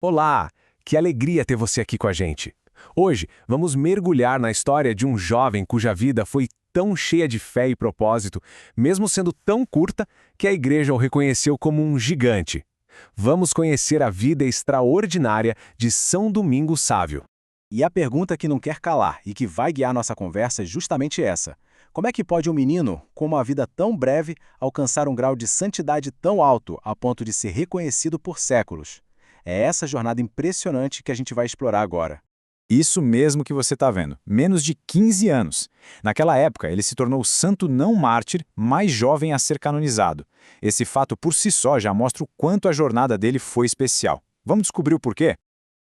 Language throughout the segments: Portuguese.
Olá, que alegria ter você aqui com a gente. Hoje vamos mergulhar na história de um jovem cuja vida foi tão cheia de fé e propósito, mesmo sendo tão curta, que a igreja o reconheceu como um gigante. Vamos conhecer a vida extraordinária de São Domingos Sávio. E a pergunta que não quer calar e que vai guiar nossa conversa é justamente essa. Como é que pode um menino, com uma vida tão breve, alcançar um grau de santidade tão alto a ponto de ser reconhecido por séculos? É essa jornada impressionante que a gente vai explorar agora. Isso mesmo que você está vendo, menos de 15 anos. Naquela época, ele se tornou o santo não mártir mais jovem a ser canonizado. Esse fato por si só já mostra o quanto a jornada dele foi especial. Vamos descobrir o porquê?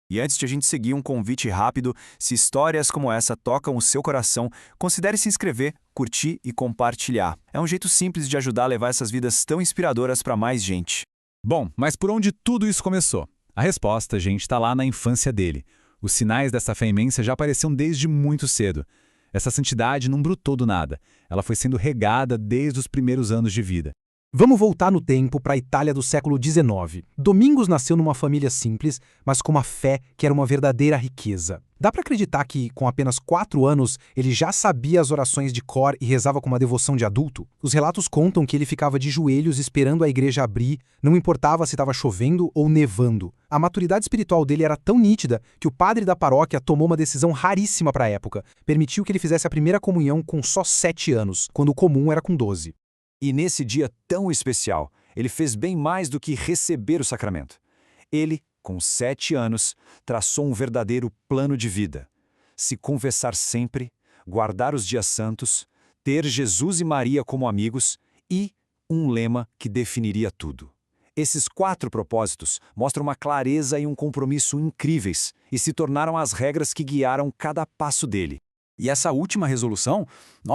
E antes de a gente seguir, um convite rápido: se histórias como essa tocam o seu coração, considere se inscrever, curtir e compartilhar. É um jeito simples de ajudar a levar essas vidas tão inspiradoras para mais gente. Bom, mas por onde tudo isso começou? A resposta, gente, está lá na infância dele. Os sinais dessa fé imensa já apareciam desde muito cedo. Essa santidade não brotou do nada. Ela foi sendo regada desde os primeiros anos de vida. Vamos voltar no tempo para a Itália do século XIX. Domingos nasceu numa família simples, mas com uma fé que era uma verdadeira riqueza. Dá para acreditar que, com apenas 4 anos, ele já sabia as orações de cor e rezava com uma devoção de adulto? Os relatos contam que ele ficava de joelhos esperando a igreja abrir, não importava se estava chovendo ou nevando. A maturidade espiritual dele era tão nítida que o padre da paróquia tomou uma decisão raríssima para a época. Permitiu que ele fizesse a primeira comunhão com só 7 anos, quando o comum era com 12. E nesse dia tão especial, ele fez bem mais do que receber o sacramento. Ele, com 7 anos, traçou um verdadeiro plano de vida. Se confessar sempre, guardar os dias santos, ter Jesus e Maria como amigos e um lema que definiria tudo. Esses 4 propósitos mostram uma clareza e um compromisso incríveis e se tornaram as regras que guiaram cada passo dele. E essa última resolução,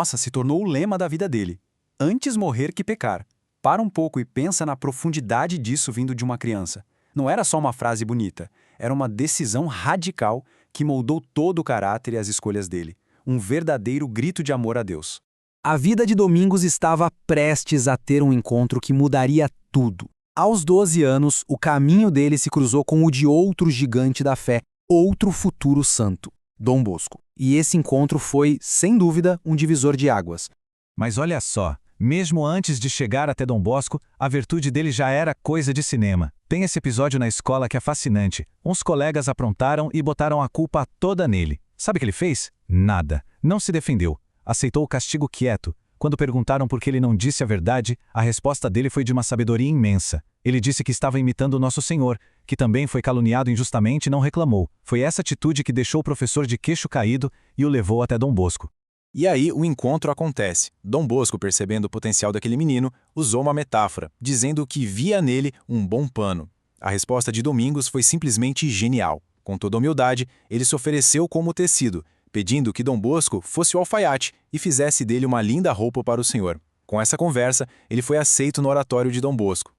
se tornou o lema da vida dele. Antes morrer que pecar. Para um pouco e pensa na profundidade disso vindo de uma criança. Não era só uma frase bonita, era uma decisão radical que moldou todo o caráter e as escolhas dele. Um verdadeiro grito de amor a Deus. A vida de Domingos estava prestes a ter um encontro que mudaria tudo. Aos 12 anos, o caminho dele se cruzou com o de outro gigante da fé, outro futuro santo, Dom Bosco. E esse encontro foi, sem dúvida, um divisor de águas. Mas olha só, mesmo antes de chegar até Dom Bosco, a virtude dele já era coisa de cinema. Tem esse episódio na escola que é fascinante. Uns colegas aprontaram e botaram a culpa toda nele. Sabe o que ele fez? Nada. Não se defendeu. Aceitou o castigo quieto. Quando perguntaram por que ele não disse a verdade, a resposta dele foi de uma sabedoria imensa. Ele disse que estava imitando o Nosso Senhor, que também foi caluniado injustamente e não reclamou. Foi essa atitude que deixou o professor de queixo caído e o levou até Dom Bosco. E aí o encontro acontece. Dom Bosco, percebendo o potencial daquele menino, usou uma metáfora, dizendo que via nele um bom pano. A resposta de Domingos foi simplesmente genial. Com toda humildade, ele se ofereceu como tecido, pedindo que Dom Bosco fosse o alfaiate e fizesse dele uma linda roupa para o Senhor. Com essa conversa, ele foi aceito no oratório de Dom Bosco.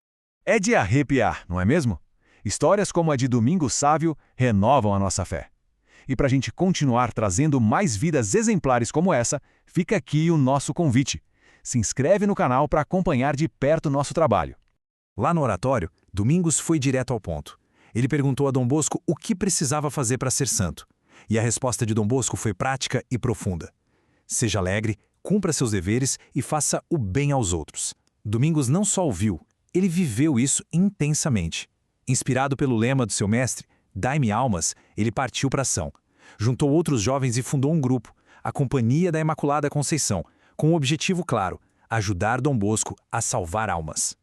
É de arrepiar, não é mesmo? Histórias como a de Domingos Sávio renovam a nossa fé. E para a gente continuar trazendo mais vidas exemplares como essa, fica aqui o nosso convite. Se inscreve no canal para acompanhar de perto o nosso trabalho. Lá no oratório, Domingos foi direto ao ponto. Ele perguntou a Dom Bosco o que precisava fazer para ser santo. E a resposta de Dom Bosco foi prática e profunda. Seja alegre, cumpra seus deveres e faça o bem aos outros. Domingos não só ouviu, ele viveu isso intensamente. Inspirado pelo lema do seu mestre, Dai-me almas, ele partiu para a ação. Juntou outros jovens e fundou um grupo, a Companhia da Imaculada Conceição, com um objetivo claro: ajudar Dom Bosco a salvar almas.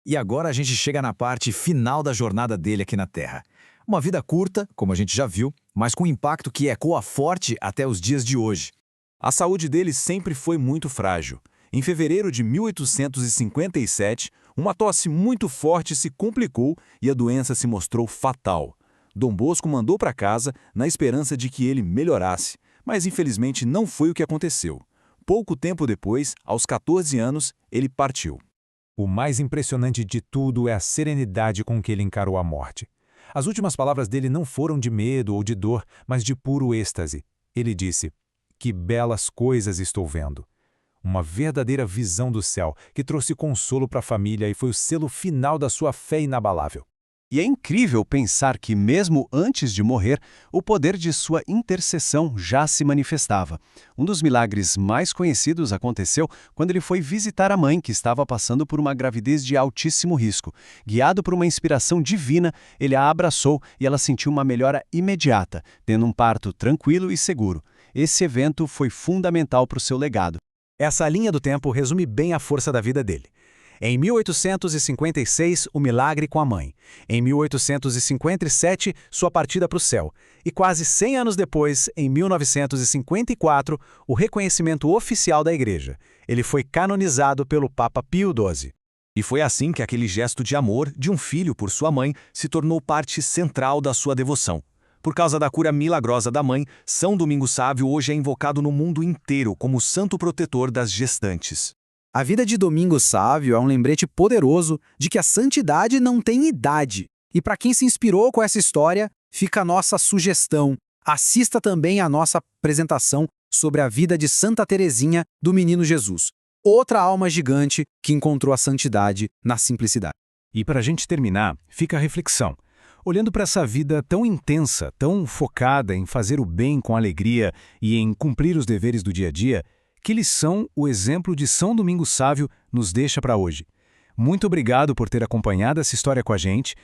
E agora a gente chega na parte final da jornada dele aqui na Terra. Uma vida curta, como a gente já viu, mas com um impacto que ecoa forte até os dias de hoje. A saúde dele sempre foi muito frágil. Em fevereiro de 1857, uma tosse muito forte se complicou e a doença se mostrou fatal. Dom Bosco mandou para casa na esperança de que ele melhorasse, mas infelizmente não foi o que aconteceu. Pouco tempo depois, aos 14 anos, ele partiu. O mais impressionante de tudo é a serenidade com que ele encarou a morte. As últimas palavras dele não foram de medo ou de dor, mas de puro êxtase. Ele disse: "Que belas coisas estou vendo." Uma verdadeira visão do céu que trouxe consolo para a família e foi o selo final da sua fé inabalável. E é incrível pensar que, mesmo antes de morrer, o poder de sua intercessão já se manifestava. Um dos milagres mais conhecidos aconteceu quando ele foi visitar a mãe, que estava passando por uma gravidez de altíssimo risco. Guiado por uma inspiração divina, ele a abraçou e ela sentiu uma melhora imediata, tendo um parto tranquilo e seguro. Esse evento foi fundamental para o seu legado. Essa linha do tempo resume bem a força da vida dele. Em 1856, o milagre com a mãe. Em 1857, sua partida para o céu. E quase 100 anos depois, em 1954, o reconhecimento oficial da Igreja. Ele foi canonizado pelo Papa Pio XII. E foi assim que aquele gesto de amor de um filho por sua mãe se tornou parte central da sua devoção. Por causa da cura milagrosa da mãe, São Domingos Sávio hoje é invocado no mundo inteiro como santo protetor das gestantes. A vida de Domingos Sávio é um lembrete poderoso de que a santidade não tem idade. E para quem se inspirou com essa história, fica a nossa sugestão. Assista também a nossa apresentação sobre a vida de Santa Teresinha do Menino Jesus, outra alma gigante que encontrou a santidade na simplicidade. E para a gente terminar, fica a reflexão. Olhando para essa vida tão intensa, tão focada em fazer o bem com alegria e em cumprir os deveres do dia a dia, que lição o exemplo de São Domingos Sávio nos deixa para hoje? Muito obrigado por ter acompanhado essa história com a gente.